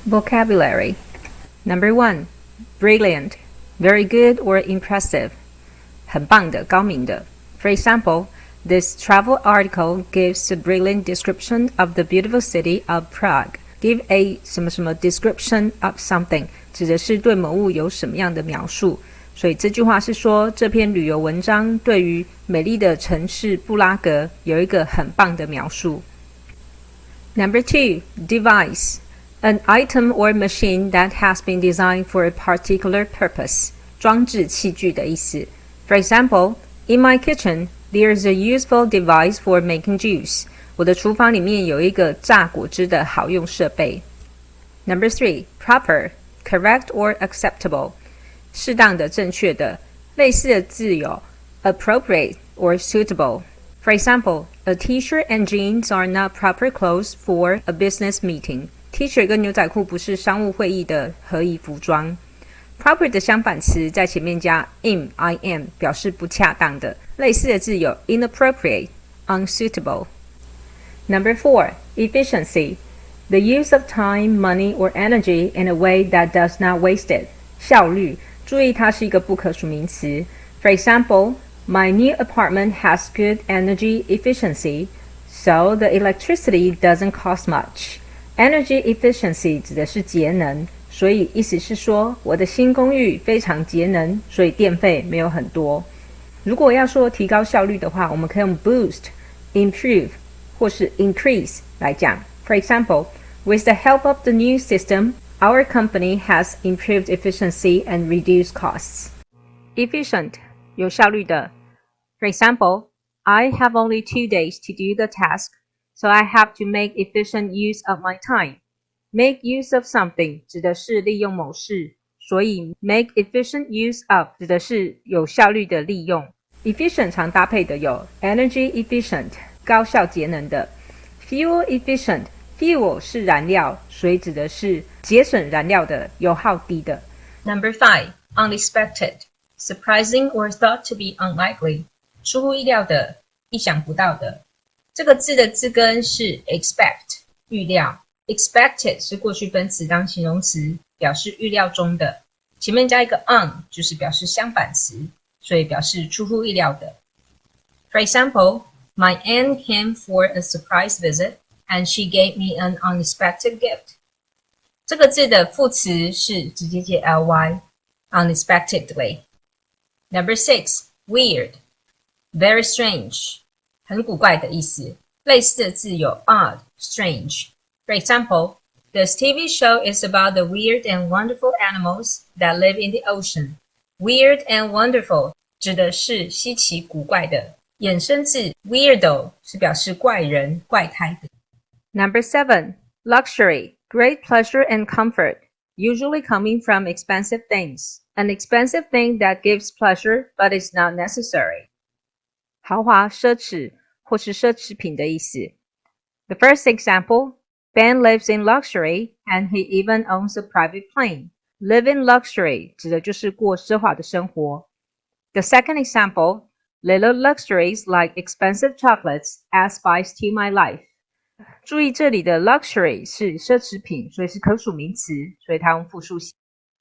Vocabulary. Number 1. Brilliant, very good or impressive. 很棒的，高明的。For example, this travel article gives a brilliant description of the beautiful city of Prague. Give a 什么什么 description of something 指的是对某物有什么样的描述。所以这句话是说，这篇旅游文章对于美丽的城市布拉格有一个很棒的描述。Number 2. Device. An item or machine that has been designed for a particular purpose. 装置器具的意思。For example, in my kitchen, there's a useful device for making juice. 我的厨房里面有一个榨果汁的好用设备。Number 3. Proper, correct or acceptable. 适当的，正确的。类似的字有 appropriate or suitable. For example, a t-shirt and jeans are not proper clothes for a business meeting. T-shirt 跟牛仔裤不是商务会议的合宜服装。Proper 的相反词在前面加 im 表示不恰当的。类似的字有 inappropriate, unsuitable. Number 4. Efficiency. The use of time, money, or energy in a way that does not waste it. 效率，注意它是一个不可数名词。For example, my new apartment has good energy efficiency, so the electricity doesn't cost much. Energy efficiency 指的是节能，所以意思是说我的新公寓非常节能，所以电费没有很多。如果要说提高效率的话，我们可以用 boost, improve 或是 increase 来讲。For example, with the help of the new system, our company has improved efficiency and reduced costs. Efficient 有效率的。For example, I have only 2 days to do the task, so I have to make efficient use of my time. Make use of something 指的是利用某事，所以 make efficient use of 指的是有效率的利用。Efficient 常搭配的有 energy efficient 高效节能的， fuel efficient fuel 是燃料，所以指的是节省燃料的，油耗低的。Number 5. Unexpected. Surprising or thought to be unlikely. 出乎意料的，意想不到的。这个字的字根是 expect 预料， expected 是过去分词当形容词，表示预料中的，前面加一个 on 就是表示相反词，所以表示出乎意料的。For example, my aunt came for a surprise visit and she gave me an unexpected gift. 这个字的副词是直接接 ly, unexpectedly. Number 6. Weird. Very strange. 很古怪的意思。类似的字有 odd, strange. For example, this TV show is about the weird and wonderful animals that live in the ocean. Weird and wonderful 指的是稀奇古怪的。衍生字 weirdo 是表示怪人、怪胎的。Number 7. Luxury. Great pleasure and comfort, usually coming from expensive things. An expensive thing that gives pleasure but is not necessary. 豪华、奢侈或是奢侈品的意思。The first example, Ben lives in luxury and he even owns a private plane. Live in luxury 指的就是过奢华的生活。The second example, little luxuries like expensive chocolates add spice to my life. 注意这里的 luxury 是奢侈品，所以是可数名词，所以它用复数形。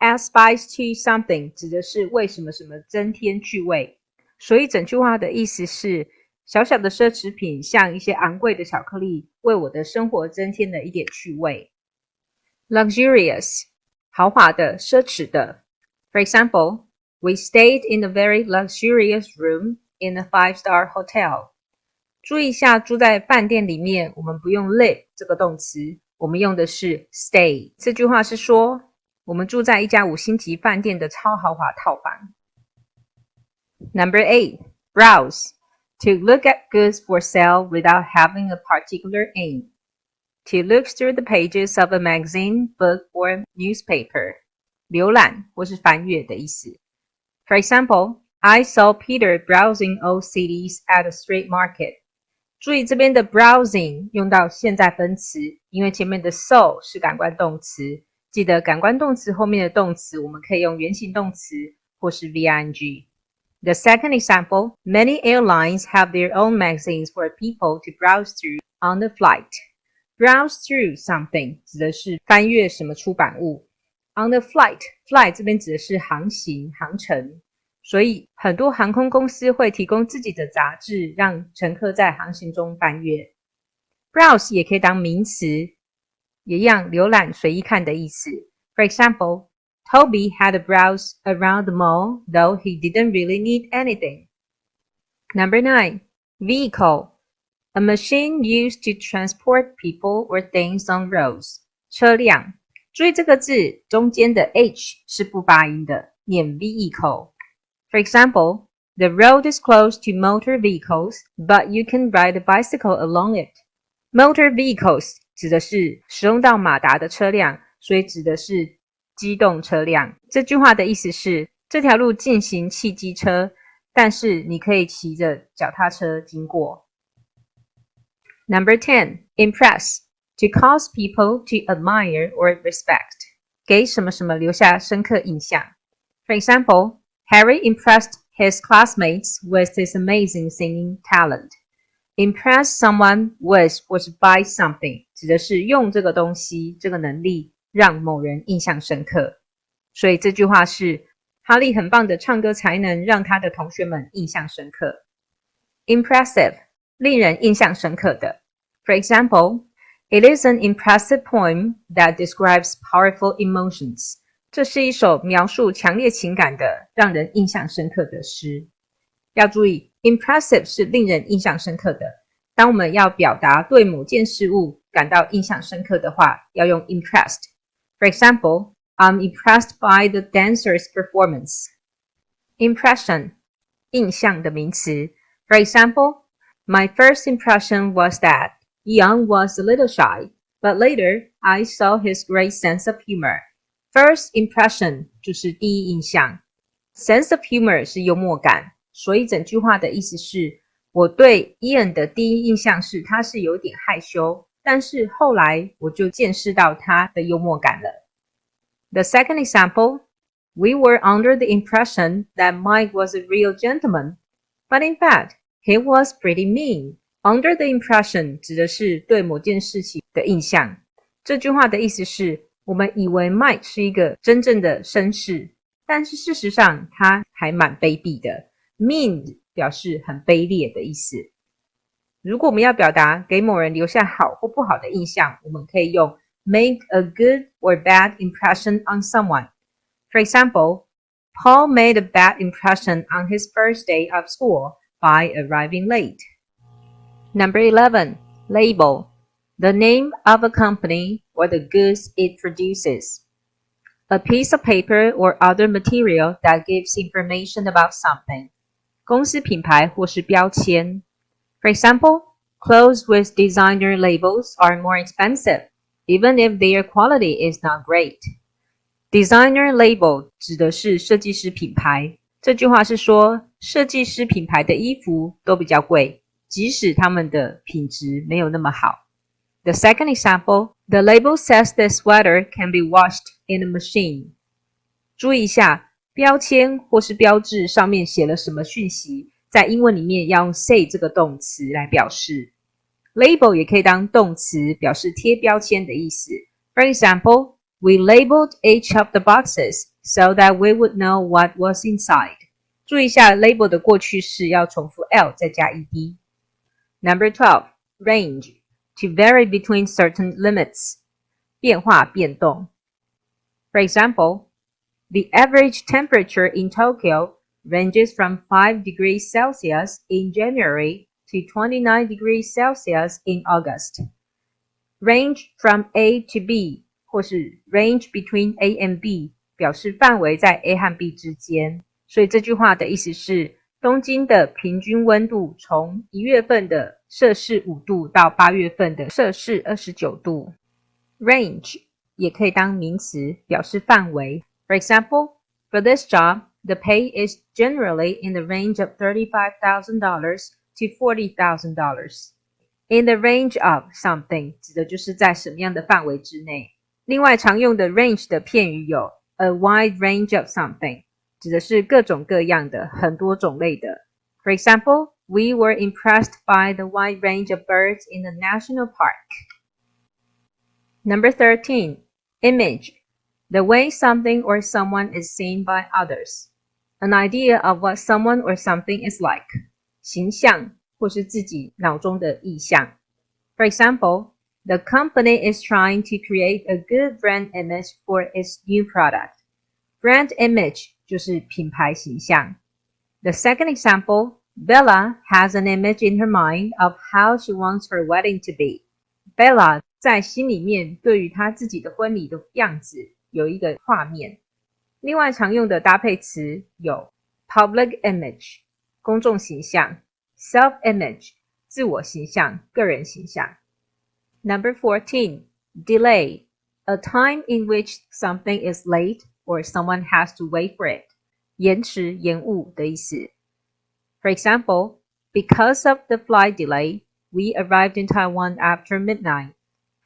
Add spice to something 指的是为什么什么增添趣味，所以整句话的意思是小小的奢侈品像一些昂贵的巧克力，为我的生活增添了一点趣味。Luxurious 豪华的、奢侈的。For example, we stayed in a very luxurious room in a 5-star hotel. 注意一下，住在饭店里面，我们不用 live 这个动词，我们用的是 stay。这句话是说，我们住在一家5星级饭店的超豪华套房。Number 8. Browse. To look at goods for sale without having a particular aim. To look through the pages of a magazine, book, or newspaper. 浏览或是翻阅的意思。For example, I saw Peter browsing old CDs at a street market. 注意这边的 browsing 用到现在分词，因为前面的 saw 是感官动词。记得感官动词后面的动词我们可以用原形动词或是 VING。The second example, many airlines have their own magazines for people to browse through on the flight. Browse through something 指的是翻阅什么出版物。On the flight 这边指的是航行、航程。所以很多航空公司会提供自己的杂志，让乘客在航行中翻阅。Browse 也可以当名词，也一样浏览、随意看的意思。For example, Toby had a browse around the mall, though he didn't really need anything. Number 9. Vehicle. A machine used to transport people or things on roads. 车辆。注意这个字中间的 H 是不发音的，念 vehicle。For example, the road is closed to motor vehicles, but you can ride a bicycle along it. Motor vehicles 指的是使用到马达的车辆，所以指的是机动车辆。这句话的意思是，这条路禁行汽机车，但是你可以骑着脚踏车经过。Number 10. Impress. To cause people to admire or respect. 给什么什么留下深刻印象。For example, Harry impressed his classmates with his amazing singing talent. Impress someone with 或是 by something 指的是用这个东西、这个能力让某人印象深刻。所以这句话是哈利很棒的唱歌才能让他的同学们印象深刻。Impressive 令人印象深刻的。For example, it is an impressive poem that describes powerful emotions. 这是一首描述强烈情感的让人印象深刻的诗。要注意 impressive 是令人印象深刻的。当我们要表达对某件事物感到印象深刻的话，要用 impressed. For example, I'm impressed by the dancer's performance. Impression 印象的名词。For example, my first impression was that Young was a little shy, but later I saw his great sense of humor. First impression 就是第一印象， sense of humor 是幽默感，所以整句话的意思是，我对 Ian 的第一印象是他是有点害羞，但是后来我就见识到他的幽默感了。The second example, we were under the impression that Mike was a real gentleman, but in fact, he was pretty mean.Under the impression 指的是对某件事情的印象。这句话的意思是，我们以为 Mike 是一个真正的绅士，但是事实上他还蛮卑鄙的。Mean 表示很卑劣的意思。如果我们要表达给某人留下好或不好的印象，我们可以用 make a good or bad impression on someone. For example, Paul made a bad impression on his first day of school by arriving late.Number 11. Label. The name of a company or the goods it produces. A piece of paper or other material that gives information about something. 公司品牌或是标签。For example, clothes with designer labels are more expensive, even if their quality is not great. Designer label 指的是设计师品牌。这句话是说，设计师品牌的衣服都比较贵。即使他们的品质没有那么好。The second example, the label says this sweater can be washed in a machine. 注意一下，标签或是标志上面写了什么讯息，在英文里面要用 say 这个动词来表示。Label 也可以当动词，表示贴标签的意思。For example, we labeled each of the boxes so that we would know what was inside. 注意一下 label 的过去式要重复 L 再加 ed。Number 12. Range. To vary between certain limits. 变化变动。For example, the average temperature in Tokyo ranges from 5 degrees Celsius in January to 29 degrees Celsius in August. Range from A to B 或是 range between A and B 表示范围在 A 和 B 之间。所以这句话的意思是东京的平均温度从1月份的摄氏5度到8月份的摄氏29度。Range 也可以当名词，表示范围。For example, for this job, the pay is generally in the range of $35,000 to $40,000. In the range of something 指的就是在什么样的范围之内。另外常用的 range 的片语有 a wide range of something指的是各种各样的很多种类的。For example, we were impressed by the wide range of birds in the national park. Number 13, image. The way something or someone is seen by others. An idea of what someone or something is like. 形象或是自己脑中的意象。For example, the company is trying to create a good brand image for its new product. Brand image 就是品牌形象。The second example, Bella has an image in her mind of how she wants her wedding to be. Bella 在心里面对于她自己的婚礼的样子有一个画面。另外常用的搭配词有 public image 公众形象， self-image 自我形象，个人形象。Number 14, delay, a time in which something is late or someone has to wait for it. 延迟延误的意思。For example, because of the flight delay, we arrived in Taiwan after midnight.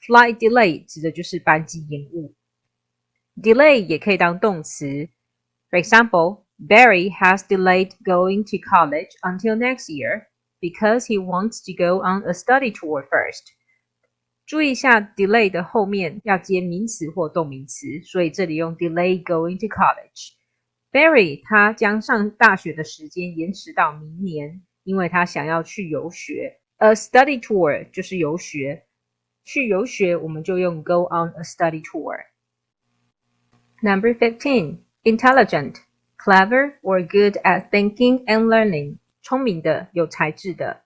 Flight delay 指的就是班机延误。Delay 也可以当动词。For example, Barry has delayed going to college until next year because he wants to go on a study tour first. 注意一下 delay 的后面要接名词或动名词，所以这里用 delay going to college。Barry 他将上大学的时间延迟到明年，因为他想要去游学。A study tour 就是游学，去游学我们就用 go on a study tour。Number 15, intelligent, clever or good at thinking and learning. 聪明的，有才智的。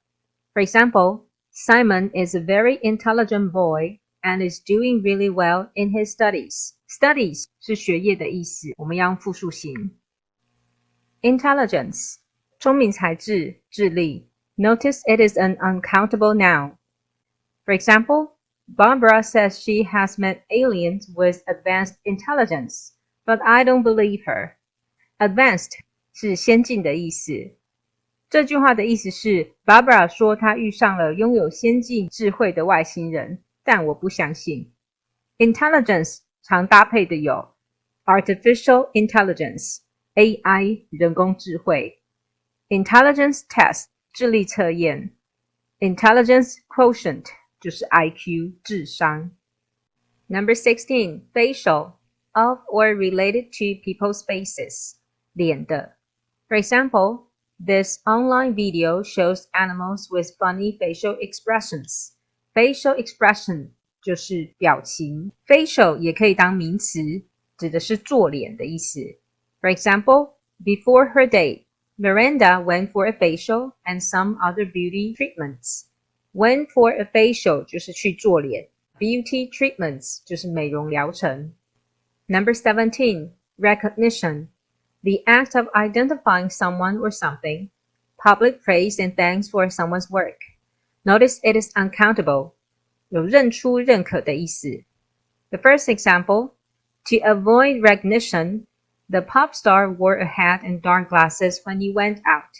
For example, Simon is a very intelligent boy and is doing really well in his studies. Studies 是学业的意思，我们要用复数形。Intelligence 聪明才智，智力。Notice it is an uncountable noun. For example, Barbara says she has met aliens with advanced intelligence, but I don't believe her. Advanced 是先进的意思。这句话的意思是 Barbara 说她遇上了拥有先进智慧的外星人，但我不相信。Intelligence 常搭配的有 Artificial Intelligence, AI 人工智慧， Intelligence Test 智力测验， Intelligence Quotient 就是 IQ 智商。Number 16, facial, of or related to people's faces, 脸的。For example, this online video shows animals with funny facial expressions. Facial expression 就是表情， facial 也可以当名词，指的是做脸的意思。For example, before her date, Miranda went for a facial and some other beauty treatments. Went for a facial 就是去做脸， beauty treatments 就是美容疗程。Number 17, recognition, the act of identifying someone or something, public praise and thanks for someone's work. Notice it is uncountable, 有认出认可的意思。The first example, to avoid recognition, the pop star wore a hat and dark glasses when he went out.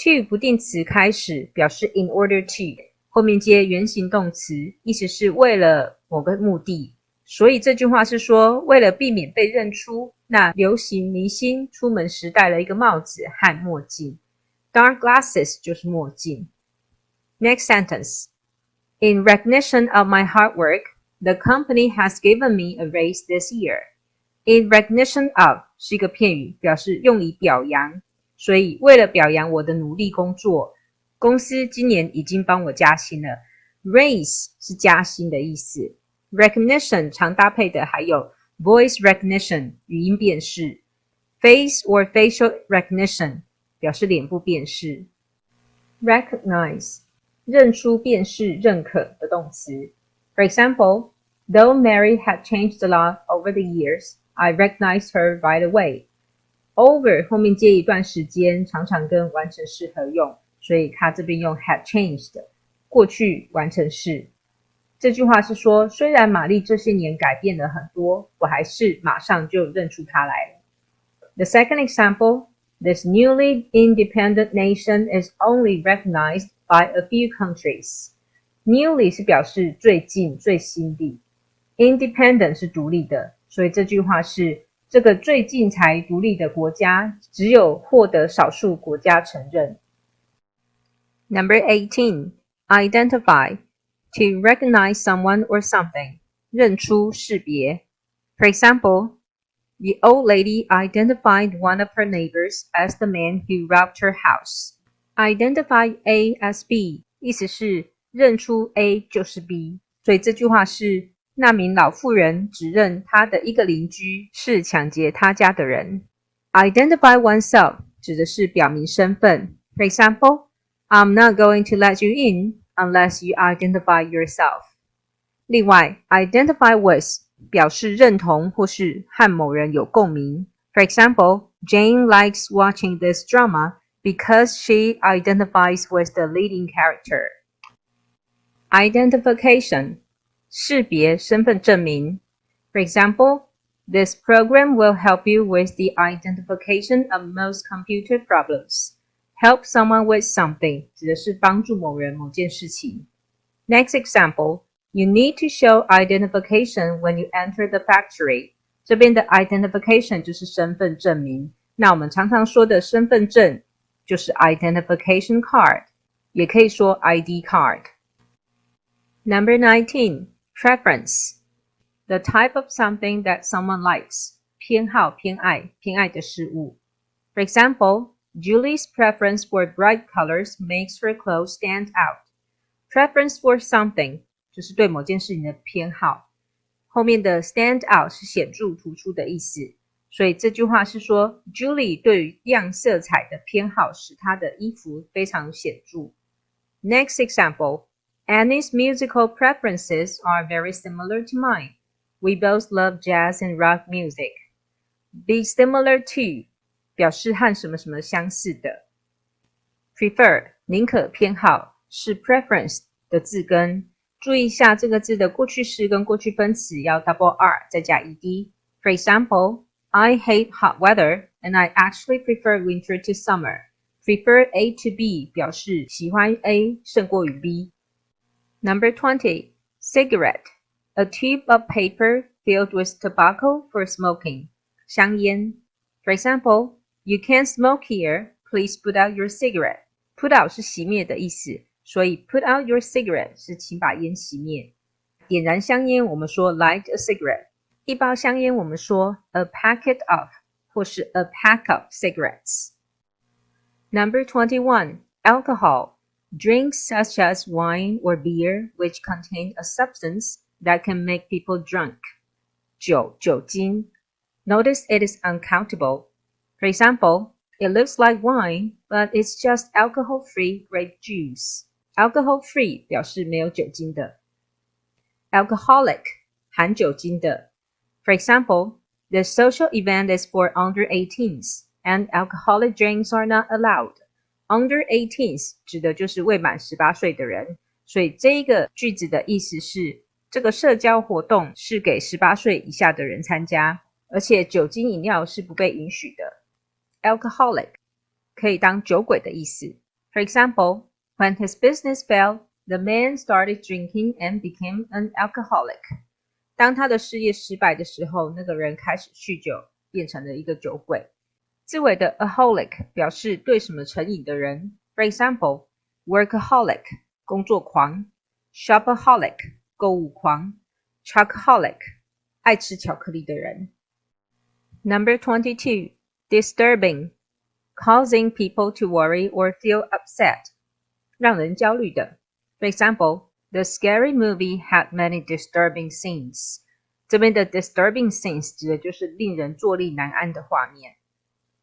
To 不定词开始，表示 in order to, 后面接原形动词，意思是为了某个目的。所以这句话是说，为了避免被认出，那流行明星出门时戴了一个帽子和墨镜。Dark glasses 就是墨镜。Next sentence. In recognition of my hard work, the company has given me a raise this year. In recognition of 是一个片语，表示用以表扬。所以为了表扬我的努力工作，公司今年已经帮我加薪了。Raise 是加薪的意思。Recognition 常搭配的还有 voice recognition 语音辨识， face or facial recognition 表示脸部辨识。Recognize 认出辨识认可的动词。For example, though Mary had changed a lot over the years, I recognized her right away. Over 后面接一段时间，常常跟完成式合用，所以它这边用 had changed 过去完成式。这句话是说，虽然玛丽这些年改变了很多，我还是马上就认出她来了。The second example, this newly independent nation is only recognized by a few countries. Newly 是表示最近最新的， independent 是独立的，所以这句话是这个最近才独立的国家只有获得少数国家承认。Number 18, identify, to recognize someone or something, 认出识别。For example, the old lady identified one of her neighbors as the man who robbed her house. Identify A as B 意思是认出 A 就是 B， 所以这句话是那名老妇人指认她的一个邻居是抢劫她家的人。Identify oneself 指的是表明身份。For example, I'm not going to let you in unless you identify yourself. 另外 identify with 表示认同或是和某人有共鸣。For example, Jane likes watching this drama because she identifies with the leading character. Identification 识别身份证明。For example, this program will help you with the identification of most computer problems. Help someone with something 指的是帮助某人某件事情。Next example, you need to show identification when you enter the factory. 这边的 identification 就是身份证明。那我们常常说的身份证就是 identification card, 也可以说 ID card. Number 19, preference. The type of something that someone likes. 偏好偏爱的事物。For example, Julie's preference for bright colors makes her clothes stand out. Preference for something 就是对某件事情的偏好。后面的 stand out 是显著突出的意思。所以这句话是说 Julie 对于亮色彩的偏好使她的衣服非常显著。Next example, Annie's musical preferences are very similar to mine. We both love jazz and rock music. Be similar to 表示和什么什么相似的。Prefer 宁可偏好是 preference 的字根。注意一下这个字的过去式跟过去分词要 double R 再加 ed. For example, I hate hot weather and I actually prefer winter to summer. Prefer A to B 表示喜欢 A 胜过于 B. Number 20, cigarette. A tube of paper filled with tobacco for smoking. 香烟。For example, you can't smoke here. Please put out your cigarette. Put out 是熄灭的意思，所以 put out your cigarette 是请把烟熄灭。点燃香烟我们说 light a cigarette。一包香烟我们说 a packet of 或是 a pack of cigarettes. Number 21, alcohol. Drinks such as wine or beer which contain a substance that can make people drunk. 酒精。Notice it is uncountable. For example, it looks like wine, but it's just alcohol-free grape juice. Alcohol-free 表示没有酒精的。Alcoholic 含酒精的。For example, the social event is for under 18s, and alcoholic drinks are not allowed. Under 18s 指的就是未满18岁的人，所以这一个句子的意思是这个社交活动是给18岁以下的人参加，而且酒精饮料是不被允许的。Alcoholic 可以当酒鬼的意思。For example, when his business failed, the man started drinking and became an alcoholic. 当他的事业失败的时候，那个人开始酗酒，变成了一个酒鬼。字尾的 aholic 表示对什么成瘾的人。For example, workaholic 工作狂， shopaholic 购物狂， chocoholic 爱吃巧克力的人。Number 22, disturbing, causing people to worry or feel upset, 让人焦虑的。For example, the scary movie had many disturbing scenes. 这边的 disturbing scenes 指的就是令人坐立难安的画面。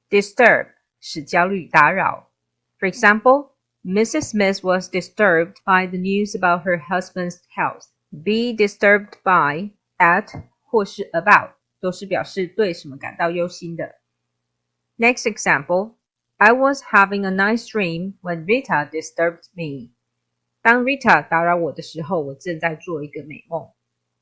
Disturb 使焦虑打扰。For example, Mrs. Smith was disturbed by the news about her husband's health. Be disturbed by, at 或是 about 都是表示对什么感到忧心的。Next example, I was having a nice dream when Rita disturbed me. 当 Rita 打扰我的时候，我正在做一个美梦。